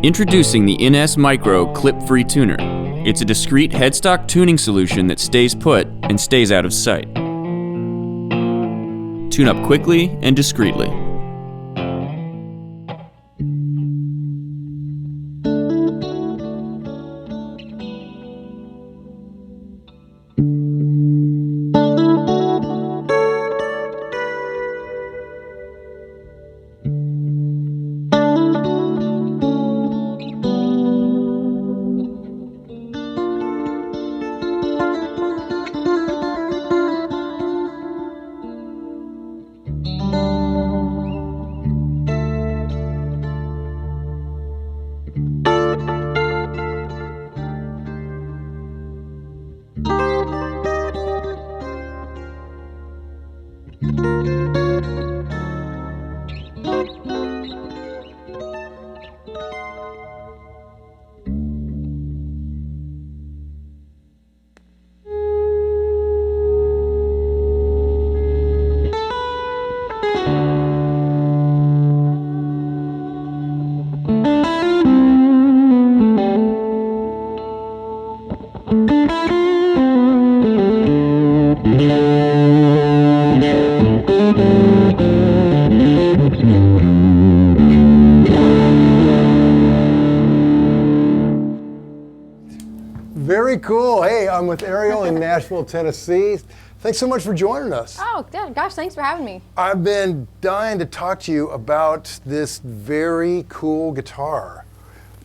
Introducing the NS Micro Clip-Free Tuner. It's a discrete headstock tuning solution that stays put and stays out of sight. Tune up quickly and discreetly. Very cool. Hey, I'm with Arielle in Nashville, Tennessee. Thanks so much for joining us. Oh, gosh, thanks for having me. I've been dying to talk to you about this very cool guitar.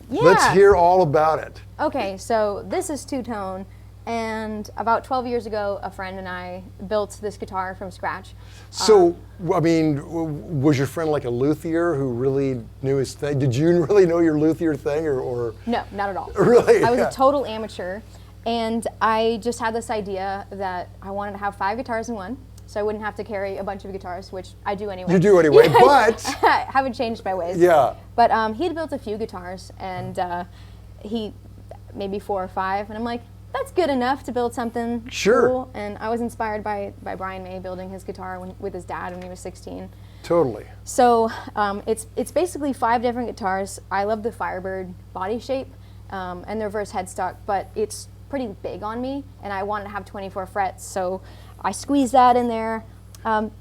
Yeah. Let's hear all about it. Okay, so this is two-tone, and about 12 years ago, a friend and I built this guitar from scratch. So, I mean, was your friend like a luthier who really knew his thing? Did you really know your luthier thing, or? No, not at all. Really? I was Yeah. a total amateur, and I just had this idea that I wanted to have 5 guitars in one, so I wouldn't have to carry a bunch of guitars, which I do anyway. You do anyway, but. I haven't changed my ways. Yeah. But he'd built a few guitars, and he, maybe 4 or 5, and I'm like, that's good enough to build something Sure. cool. And I was inspired by Brian May building his guitar with his dad when he was 16. Totally. So it's basically 5 different guitars. I love the Firebird body shape and the reverse headstock, but it's pretty big on me, and I wanted to have 24 frets, so I squeezed that in there.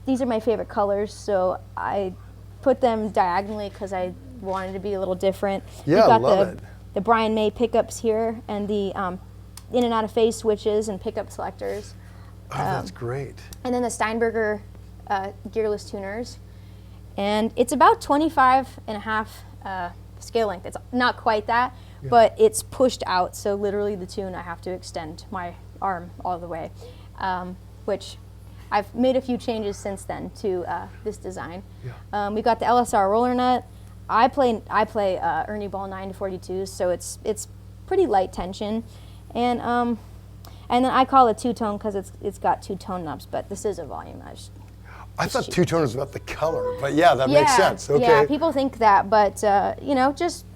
These are my favorite colors, so I put them diagonally because I wanted to be a little different. Yeah, We've got love it. the Brian May pickups here, and the in and out of phase switches and pickup selectors. Oh, that's great. And then the Steinberger Gearless tuners. And it's about 25 and a half scale length. It's not quite that, but it's pushed out. So literally the tune, I have to extend my arm all the way, which I've made a few changes since then to this design. Yeah. We got the LSR roller nut. I play Ernie Ball 942s, so it's pretty light tension. And then I call it two-tone because it's got 2 tone knobs, but this is a volume. I thought two-tone was about the color, but yeah, that makes sense. Okay. Yeah, people think that, but you know, just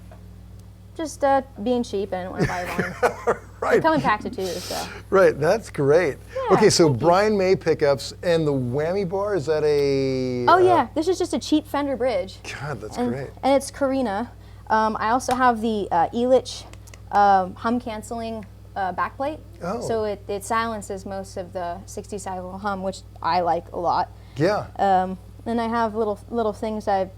being cheap, and I don't want to buy a volume. Right. They come in packs of 2, so. Right, that's great. Yeah, okay, so thank you. Brian May pickups and the whammy bar, is that a... Oh yeah, this is just a cheap Fender bridge. God, that's and, great. And it's Carina. I also have the Elitch hum canceling backplate. Oh. So it silences most of the 60 cycle hum, which I like a lot. Yeah. And I have little things I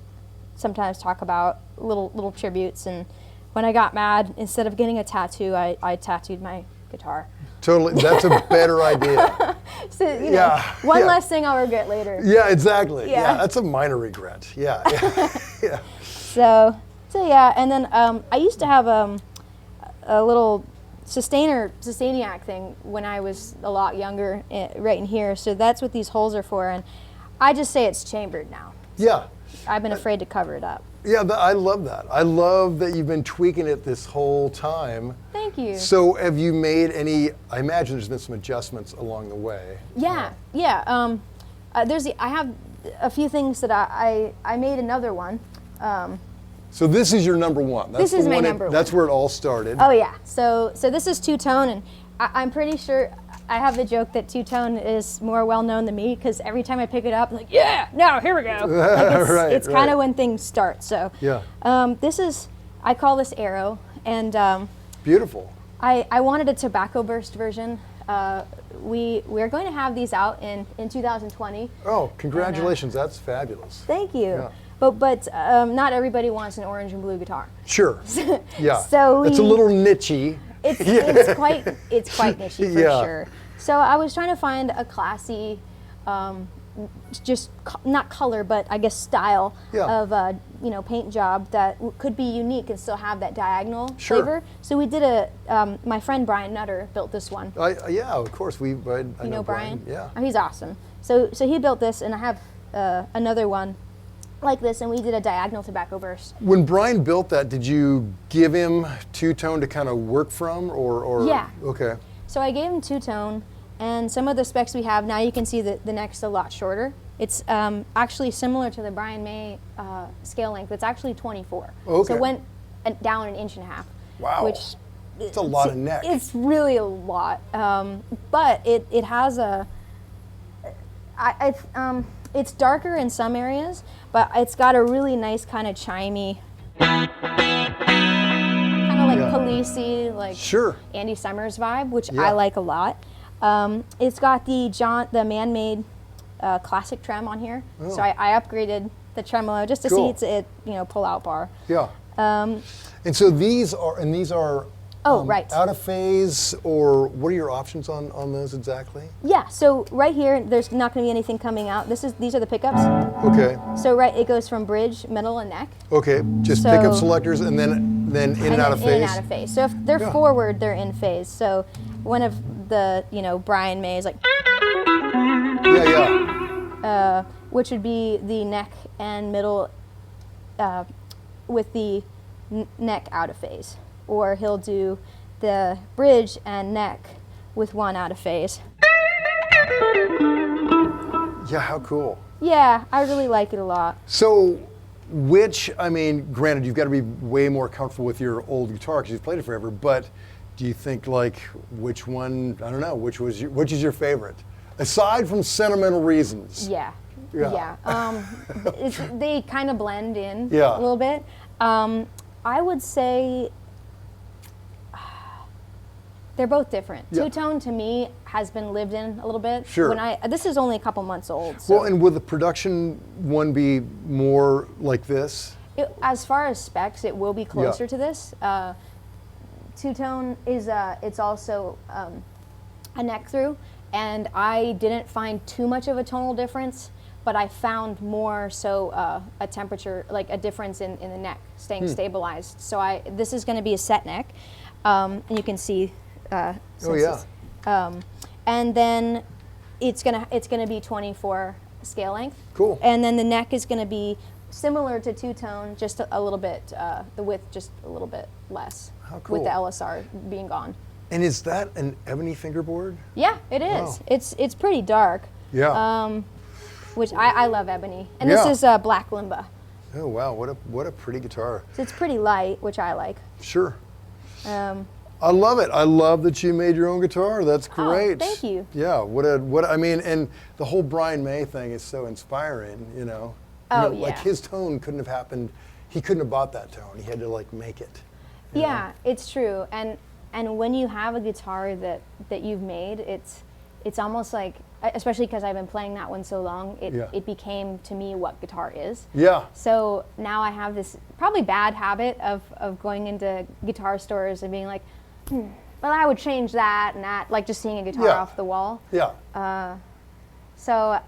sometimes talk about, little tributes. And when I got mad, instead of getting a tattoo, I tattooed my guitar. Totally, that's a better idea. So, you know, one yeah. less thing I'll regret later. Yeah, exactly. Yeah. Yeah, that's a minor regret. Yeah. Yeah. So yeah, and then I used to have a little sustainiac thing when I was a lot younger, right in here. So that's what these holes are for, and I just say it's chambered now. Yeah. I've been afraid to cover it up. Yeah, I love that. I love that you've been tweaking it this whole time. Thank you. So have you made any, I imagine there's been some adjustments along the way. Yeah. I have a few things that I made another one. So this is your number one. That's This is the my one number That's one. where it all started. Oh yeah. So this is two-tone, and I'm pretty sure I have the joke that two-tone is more well-known than me, because every time I pick it up, I'm like, yeah, now here we go. Like it's kind of when things start. So Yeah. this is I call this Arrow, and Beautiful. I wanted a tobacco burst version. We're going to have these out in 2020. Oh, congratulations! That's fabulous. Thank you. Yeah. But not everybody wants an orange and blue guitar. Sure. Yeah. So it's a little nichey. It's quite nichey for Yeah. sure. So I was trying to find a classy, not color, but I guess style Yeah. of paint job that could be unique and still have that diagonal Sure. flavor. So we did my friend Brian Nutter built this one. Yeah, of course. I You know Brian? Yeah. Oh, he's awesome. So he built this, and I have another one like this, and we did a diagonal tobacco burst. When Brian built that, did you give him two-tone to kind of work from, or? Yeah. Okay. So I gave him two-tone, and some of the specs we have, now you can see that the neck's a lot shorter. It's actually similar to the Brian May scale length. It's actually 24. Okay. So it went down an inch and a half. Wow. Which It's a lot of neck. It's really a lot. But it has it's darker in some areas, but it's got a really nice kind of chimey, kind of like policey, like Sure. Andy Summers vibe, which Yeah. I like a lot. It's got the man-made classic trem on here, so I upgraded the tremolo just to Cool. see it pull-out bar. Yeah. And so these are right. out of phase, or what are your options on those exactly? Yeah, so right here, there's not going to be anything coming out. These are the pickups. Okay. So it goes from bridge, middle, and neck. Okay. Just So- pickup selectors and then in and out of In phase. and out of phase. So if they're Yeah. forward, they're in phase. So one of the, Brian May is like, Yeah. which would be the neck and middle with the neck out of phase. Or he'll do the bridge and neck with one out of phase. Yeah. How cool. Yeah, I really like it a lot. So, granted, you've got to be way more comfortable with your old guitar because you've played it forever, but do you think, which one, I don't know, which is your favorite? Aside from sentimental reasons. Yeah. Yeah. They kind of blend in Yeah. a little bit. I would say they're both different. Yeah. Two-tone to me has been lived in a little bit. Sure. This is only a couple months old. So Well, and would the production one be more like this? as far as specs, it will be closer to this. Two-tone is it's also a neck through, and I didn't find too much of a tonal difference, but I found more so a temperature, like a difference in the neck staying stabilized. So this is going to be a set neck, and you can see. And then it's gonna be 24 scale length. Cool. And then the neck is gonna be similar to two-tone, just a little bit, the width just a little bit less. How cool. With the LSR being gone. And is that an ebony fingerboard? Yeah, it is. Wow. It's pretty dark. Yeah. Which I love ebony. And Yeah. this is black limba. Oh wow, what a pretty guitar. So it's pretty light, which I like. Sure. I love it. I love that you made your own guitar. That's great. Thank you. Yeah. And the whole Brian May thing is so inspiring. Like his tone couldn't have happened. He couldn't have bought that tone. He had to make it. you know? Yeah, it's true. And when you have a guitar that you've made, it's almost like, especially because I've been playing that one so long, it became to me what guitar is. Yeah. So now I have this probably bad habit of going into guitar stores and being like, well, I would change that and that, like just seeing a guitar off the wall. Yeah. So,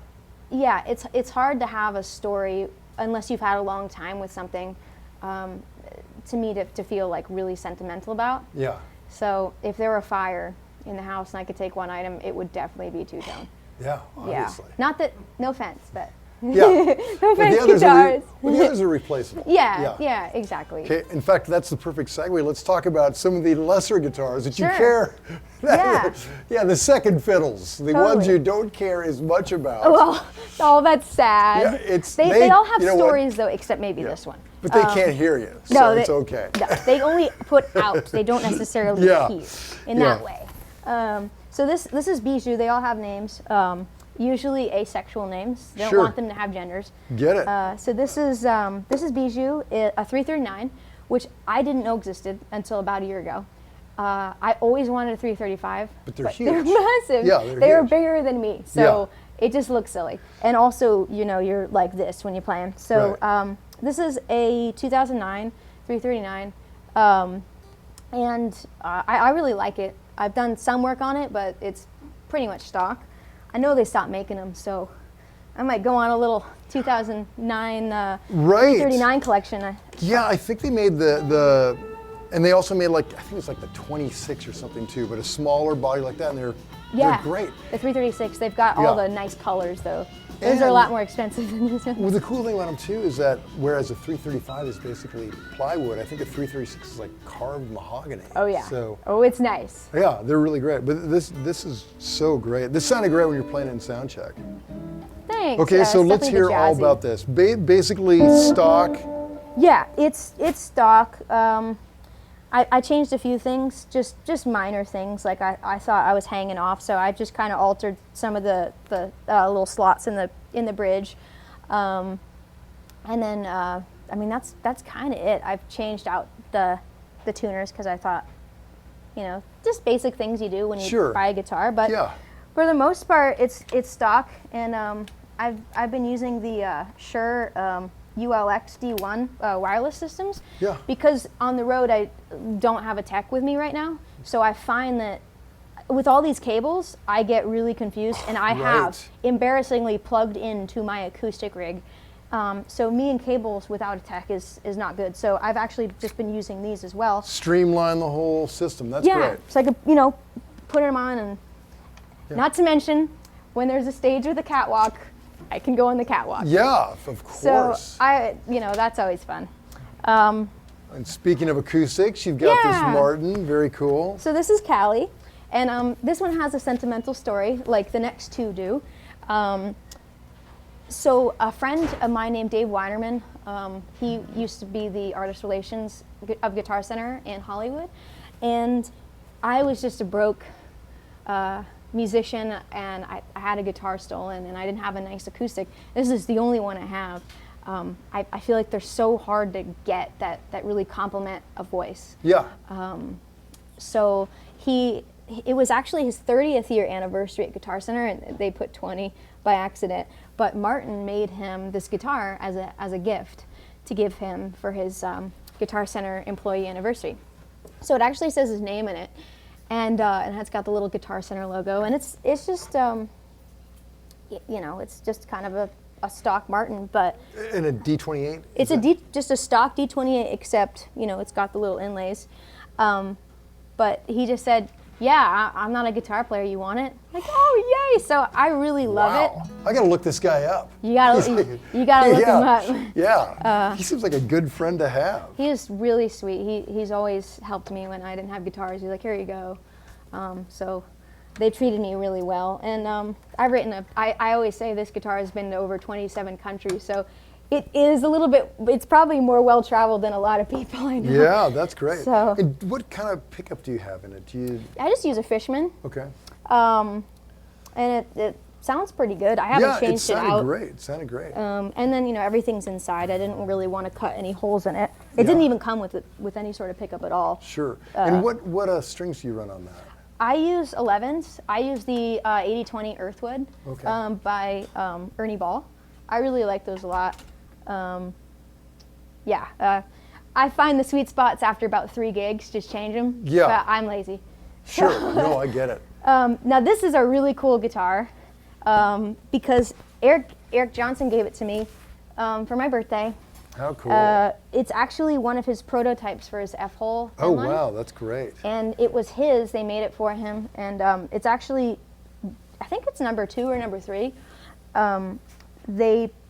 yeah, it's hard to have a story unless you've had a long time with something. To me, to feel like really sentimental about. Yeah. So if there were a fire in the house and I could take one item, it would definitely be two-tone. Yeah. Obviously. Yeah. Not that, no offense, but Yeah. no offense, the guitars. others are replaceable. Yeah, exactly. Okay. In fact, that's the perfect segue. Let's talk about some of the lesser guitars that you Sure. care. Yeah. Yeah, the second fiddles, the Totally. ones you don't care as much about. Well, oh, that's sad. Yeah, they all have you know what? stories though, except maybe this one. But they can't hear you, so No, it's okay. No, they only put out. They don't necessarily Yeah. hear in that way. So this is Bijou. They all have names. Usually asexual names. They don't Sure. want them to have genders. Get it. So this is Bijou, a 339 which I didn't know existed until about a year ago. I always wanted a 335. But they're huge. They're massive. Yeah, they're huge. bigger than me. So it just looks silly. And also, you know, you're like this when you play them. So Right. this is a 2009 339. And I really like it. I've done some work on it, but it's pretty much stock. I know they stopped making them, so I might go on a little 2009 Right. 339 collection. Yeah, I think they made and they also made like, I think it's like the 26 or something too, but a smaller body like that, and they're great. The 336, they've got all the nice colors though. Those are a lot more expensive than these ones. Well, the cool thing about them too is that whereas a 335 is basically plywood, I think a 336 is like carved mahogany. Oh yeah. So it's nice. yeah, they're really great. But this is so great. This sounded great when you were playing it in sound check. Thanks. Okay, so it's let's definitely hear all jazzy. about this. Basically stock. Yeah, it's stock. I changed a few things, just minor things. Like I thought I was hanging off, so I just kind of altered some of the little slots in the bridge, and then I mean that's kind of it. I've changed out the tuners because I thought, you know, just basic things you do when you buy a guitar. But for the most part, it's stock, and I've been using the Shure ULX D1 wireless systems. Yeah. Because on the road I don't have a tech with me right now, so I find that with all these cables I get really confused, and I have embarrassingly plugged into my acoustic rig. So me and cables without a tech is not good. So I've actually just been using these as well. Streamline the whole system. That's great. So I could, you know, put them on, and not to mention when there's a stage with a catwalk, I can go on the catwalk. Yeah, of course. So you know, that's always fun. And speaking of acoustics, you've got this Martin, very cool. So this is Callie, and this one has a sentimental story, like the next two do. So a friend of mine named Dave Weinerman, he used to be the artist relations of Guitar Center in Hollywood, and I was just a broke musician, and I had a guitar stolen, and I didn't have a nice acoustic. This is the only one I have. I feel like they're so hard to get that really complement a voice. Yeah. So it was actually his 30th year anniversary at Guitar Center, and they put 20 by accident. But Martin made him this guitar as a gift to give him for his Guitar Center employee anniversary. So it actually says his name in it, and it's got the little Guitar Center logo, and it's just you know, it's just kind of a stock Martin, but and a D28. It's just a stock D28, except you know it's got the little inlays. But he just said, "Yeah, I'm not a guitar player. You want it?" Like, oh yay! So I really love it. I gotta look this guy up. You gotta look him up. Yeah, he seems like a good friend to have. He is really sweet. He's always helped me when I didn't have guitars. He's like, "Here you go." So they treated me really well, and I've written I always say this guitar has been to over 27 countries, so it is a little bit, it's probably more well-traveled than a lot of people I know. Yeah, that's great. So, and what kind of pickup do you have in it? I just use a Fishman. Okay. And it sounds pretty good. I haven't changed it out. Yeah, it sounded great. And then, you know, everything's inside. I didn't really want to cut any holes in it. It didn't even come with any sort of pickup at all. Sure. And what strings do you run on that? I use 11s. I use the 8020 Earthwood by Ernie Ball. I really like those a lot. I find the sweet spots after about 3 gigs, just change them. Yeah. But I'm lazy. Sure. No, I get it. Now this is a really cool guitar because Eric Johnson gave it to me for my birthday. How cool. It's actually one of his prototypes for his F-hole. Oh, wow, that's great. And it was his, they made it for him. And it's actually, I think it's number 2 or number 3.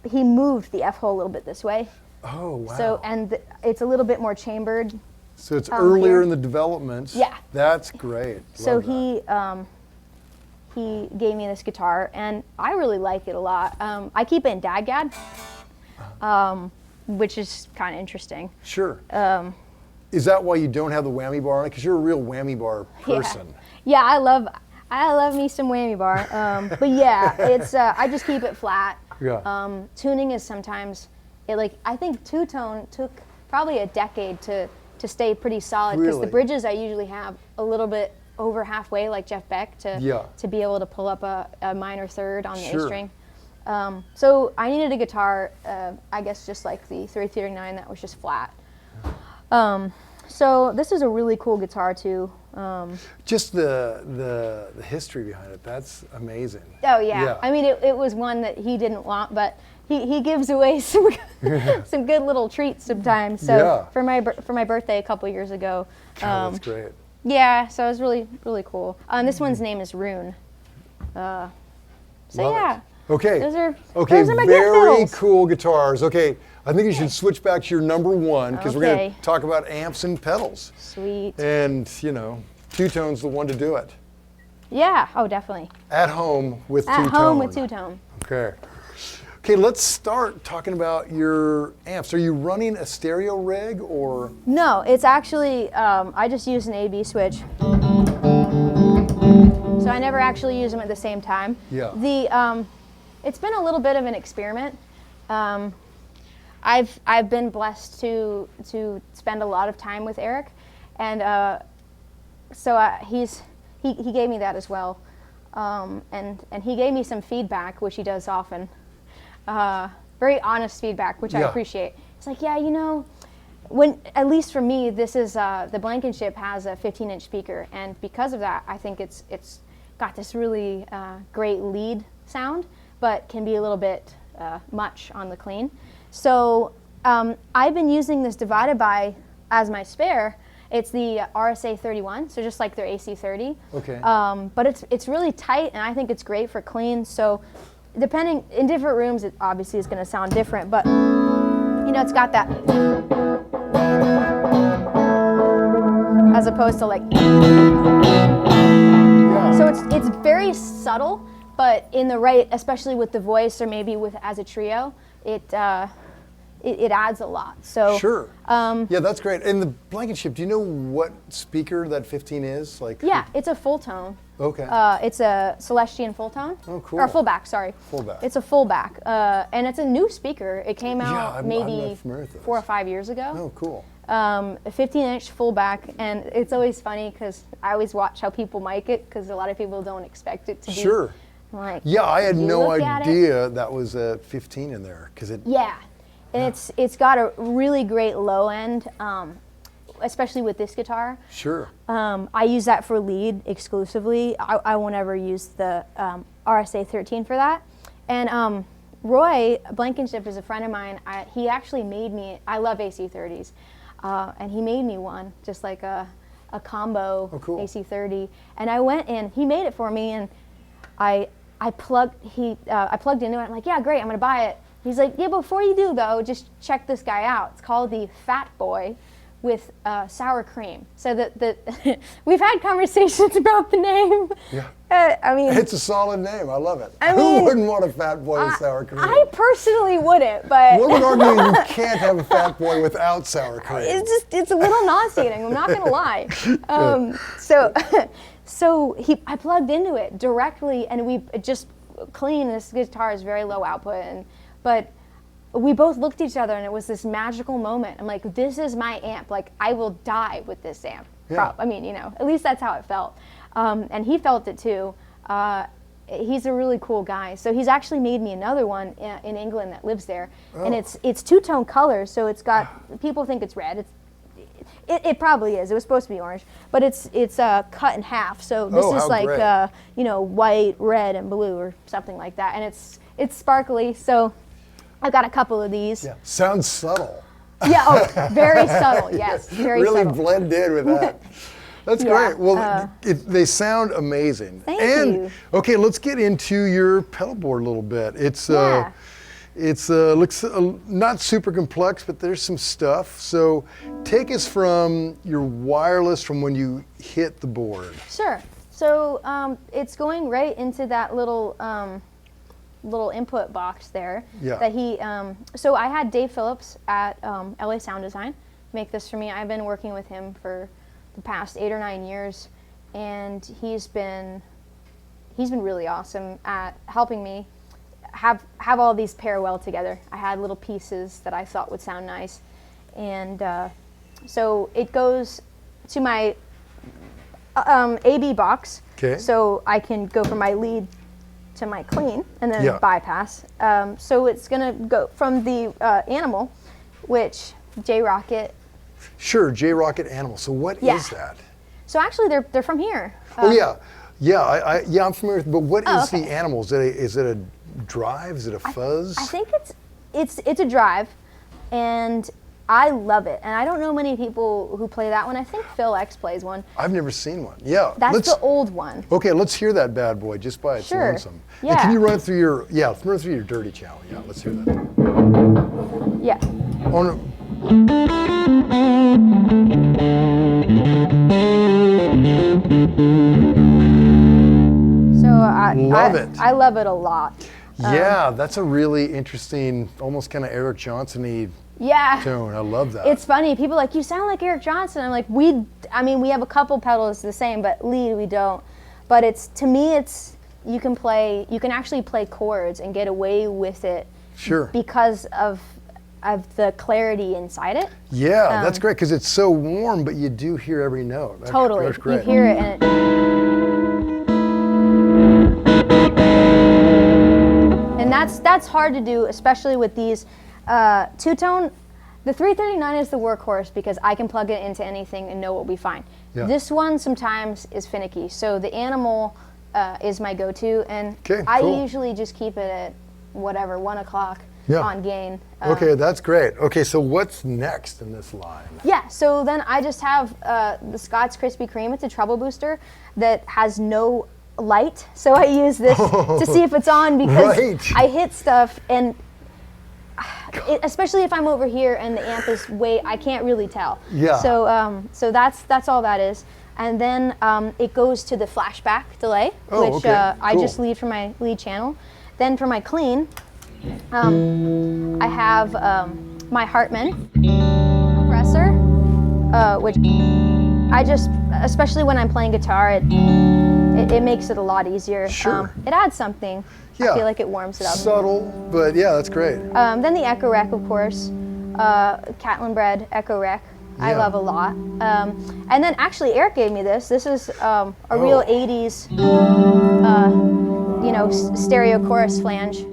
He moved the F-hole a little bit this way. Oh, wow. So, and it's a little bit more chambered. So it's earlier in the development. Yeah. That's great. So he gave me this guitar, and I really like it a lot. I keep it in DADGAD. Which is kind of interesting. Sure. Is that why you don't have the whammy bar on it? Because you're a real whammy bar person. Yeah, I love me some whammy bar. But yeah, it's I just keep it flat. Yeah. Tuning is sometimes, I think two-tone took probably a decade to stay pretty solid, because the bridges I usually have a little bit over halfway, like Jeff Beck, to be able to pull up a minor third on the A string. So I needed a guitar, I guess just like the 339 that was just flat. So this is a really cool guitar too. Just the history behind it, that's amazing. Oh yeah. I mean it was one that he didn't want, but he gives away some some good little treats sometimes. So for my birthday a couple years ago. That's great. Yeah, so it was really cool. This one's name is Rune. So yeah. Okay. Those are my very gift cool guitars. Okay, I think you should switch back to your number one, because we're going to talk about amps and pedals. Sweet. And two-tone's the one to do it. Yeah. Oh, definitely. At home with two-tone. At home with two-tone. Okay. Okay, let's start talking about your amps. Are you running a stereo rig or? No, it's actually, I just use an A/B switch. So I never actually use them at the same time. Yeah. It's been a little bit of an experiment. I've been blessed to spend a lot of time with Eric, and so he gave me that as well, and he gave me some feedback, which he does often. Very honest feedback, which I appreciate. It's like, when, at least for me, this is the Blankenship has a 15-inch speaker, and because of that, I think it's got this really great lead sound, but can be a little bit much on the clean. So I've been using this divided by as my spare. It's the RSA 31, so just like their AC 30. Okay. But it's really tight, and I think it's great for clean. So depending, in different rooms, it obviously is going to sound different, but it's got that, as opposed to like, so it's very subtle, but in the right, especially with the voice or maybe with as a trio, it adds a lot. So sure. Yeah, that's great. And the Blankenship, do you know what speaker that 15 is? Yeah, it's a full tone. Okay. It's a Celestian full tone. Oh, cool. Or fullback, sorry. Fullback. It's a fullback, and it's a new speaker. It came out I'm maybe not familiar with those. 4 or 5 years ago. Oh, cool. A 15-inch fullback, and it's always funny because I always watch how people mic it, because a lot of people don't expect it to be. Sure. Like, yeah, I had no idea that was a 15 in there, because it. Yeah, and it's got a really great low end, especially with this guitar. Sure. I use that for lead exclusively. I won't ever use the RSA 13 for that. And Roy Blankenship is a friend of mine. He actually made me. I love AC 30s, and he made me one, just like a combo AC 30. And I went in. He made it for me, and I plugged into it. I'm like, yeah, great, I'm gonna buy it. He's like, yeah, before you do though, just check this guy out. It's called the Fat Boy with sour cream. So that we've had conversations about the name. Yeah. I mean, it's a solid name. I love it. Who wouldn't want a Fat Boy with sour cream? I personally wouldn't, but one would argue you can't have a Fat Boy without sour cream. It's a little nauseating. I'm not gonna lie. So I plugged into it directly, and we just clean. This guitar is very low output, but we both looked at each other, and it was this magical moment. I'm like, this is my amp. Like, I will die with this amp. Yeah. I mean, at least that's how it felt. And he felt it too. He's a really cool guy. So he's actually made me another one in England that lives there, and it's two-tone colors. So it's got, people think it's red. It probably is. It was supposed to be orange, but it's cut in half. So this is like white, red, and blue, or something like that. And it's sparkly. So I've got a couple of these. Yeah. Sounds subtle. Yeah. Very subtle. Yes. Very really subtle. blend in with that. That's great. Well, they sound amazing. Thank you. Okay, let's get into your pedal board a little bit. It's looks not super complex, but there's some stuff. So take us from your wireless from when you hit the board. Sure. So it's going right into that little input box there. Yeah. That he. So I had Dave Phillips at LA Sound Design make this for me. I've been working with him for the past 8 or 9 years, and he's been really awesome at helping me have all these pair well together. I had little pieces that I thought would sound nice, and so it goes to my AB box. Okay. So I can go from my lead to my clean and then bypass. So it's gonna go from the Animal, which J-Rocket. Sure, J-Rocket Animal. So what is that? So actually, they're from here. I'm familiar with. But what is okay. the Animal? Is it a drive? Is it a fuzz? I think it's a drive, and I love it. And I don't know many people who play that one. I think Phil X plays one. I've never seen one. Yeah, that's the old one. Okay, let's hear that bad boy just by its lonesome. Yeah. And can you run through your dirty channel? Yeah, let's hear that. Yeah. Oh no. So I love it. I love it a lot. Yeah, that's a really interesting, almost kind of Eric Johnson-y tone. I love that. It's funny. People are like, you sound like Eric Johnson. I'm like, we have a couple pedals the same, but lead we don't. But to me, you can actually play chords and get away with it. Sure. Because of the clarity inside it. Yeah, that's great because it's so warm, but you do hear every note. Totally. That's great. You hear it and that's hard to do, especially with these two-tone. The 339 is the workhorse because I can plug it into anything and know it will be fine. Yeah. This one sometimes is finicky, so the Animal is my go-to, and I usually just keep it at whatever, 1 o'clock on gain. Okay, that's great. Okay, so what's next in this line? Yeah, so then I just have the Scott's Krispy Kreme. It's a treble booster that has no light, so I use this to see if it's on because I hit stuff and especially if I'm over here and the amp is I can't really tell. Yeah. So that's all that is. And then it goes to the flashback delay, which I just lead from my lead channel. Then for my clean, I have my Hartman compressor, which I just, especially when I'm playing guitar, it makes it a lot easier. Sure. It adds something. Yeah. I feel like it warms it up. Subtle, but yeah, that's great. Then the Echo Rec, of course. Catlin Bread Echo Rec. I love a lot. And then actually Eric gave me this. This is a real 80s, stereo chorus flange.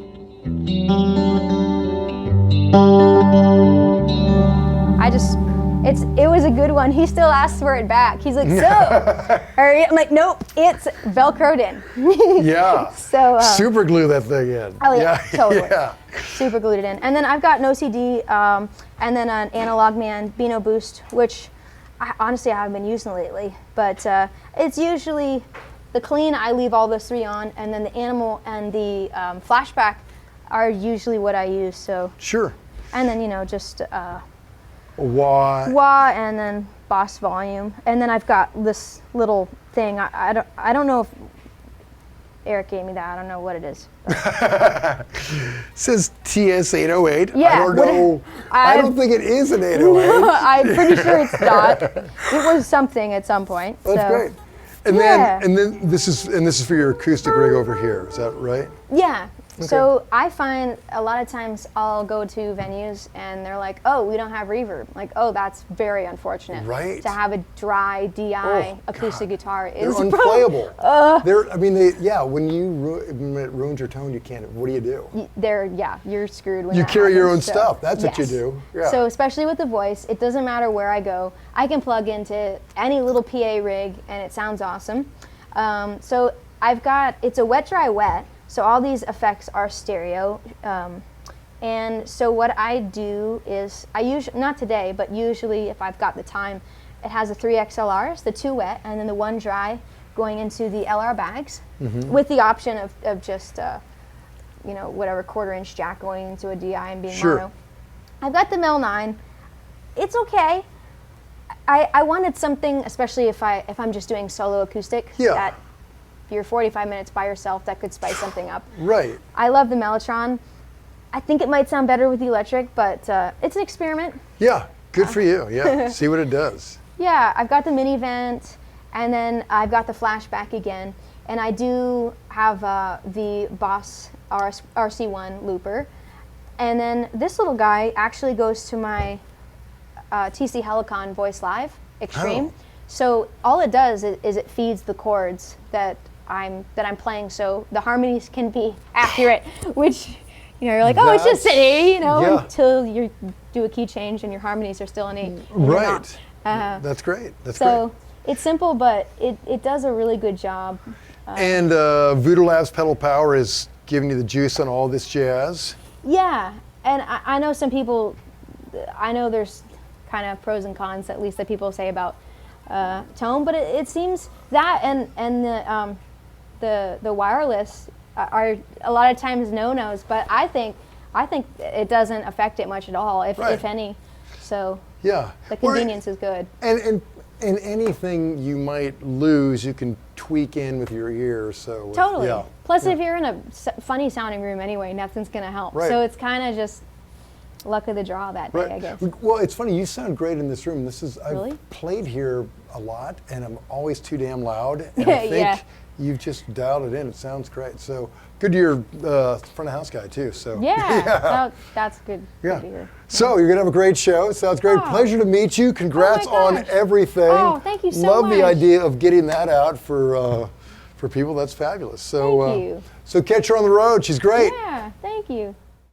It was a good one. He still asks for it back. He's like, I'm like, nope, it's Velcroed in. Yeah. So super glue that thing in. Oh yeah, totally. Yeah. Super glued it in. And then I've got no CD, and then an Analog Man Beano Boost, which honestly I haven't been using lately. But it's usually the clean. I leave all those three on, and then the Animal and the flashback are usually what I use. So sure. And then just wah, and then Boss Volume, and then I've got this little thing. I don't know if Eric gave me that. I don't know what it is. It says TS808. Yeah, I don't know. I don't think it is an 808. I'm pretty sure it's not. It was something at some point. That's great. And then this is for your acoustic rig over here. Is that right? Yeah. Okay. So I find a lot of times I'll go to venues and they're like, "Oh, we don't have reverb." Like, "Oh, that's very unfortunate." Right. To have a dry DI acoustic guitar is they're unplayable. When it ruins your tone, you can't. What do you do? You're screwed when you that carry happens, your own stuff. That's what you do. Yeah. So especially with the voice, it doesn't matter where I go. I can plug into any little PA rig and it sounds awesome. So it's a wet, dry, wet. So all these effects are stereo, and so what I do is not today, but usually if I've got the time, it has the 3 XLRs, the 2 wet, and then the 1 dry going into the LR bags, with the option of just whatever 1/4-inch jack going into a DI and being mono. I've got the Mel 9. It's okay. I wanted something, especially if I'm just doing solo acoustic. That you're 45 minutes by yourself, that could spice something up. Right. I love the Mellotron. I think it might sound better with the electric, but it's an experiment. Yeah, good for you. Yeah, see what it does. Yeah, I've got the mini vent, and then I've got the flashback again, and I do have the Boss RC1 looper, and then this little guy actually goes to my TC Helicon Voice Live Extreme. Oh. So all it does is it feeds the chords that I'm playing, so the harmonies can be accurate, which, you know, you're like, oh, it's just an A, you know, until you do a key change and your harmonies are still an A. Right. That's great. That's so great. It's simple, but it does a really good job. And Voodoo Labs Pedal Power is giving you the juice on all this jazz. Yeah, and I know some people, I know there's kind of pros and cons, at least, that people say about tone, but it seems that and the wireless are a lot of times no-nos, but I think it doesn't affect it much at all, if any. So yeah, the convenience is good. And anything you might lose, you can tweak in with your ear. So totally. Yeah. Plus, if you're in a funny sounding room anyway, nothing's gonna help. Right. So it's kind of just luck of the draw that day, I guess. Well, it's funny. You sound great in this room. Really? I've played here a lot, and I'm always too damn loud. And I think you've just dialed it in. It sounds great. So good to your front of house guy too. So that's good. Yeah. Good to hear. So you're gonna have a great show. Sounds great. Pleasure to meet you. Congrats on everything. Oh, thank you so much. Love the much. idea of getting that out for people. That's fabulous. So thank you. So catch her on the road. She's great. Yeah, thank you.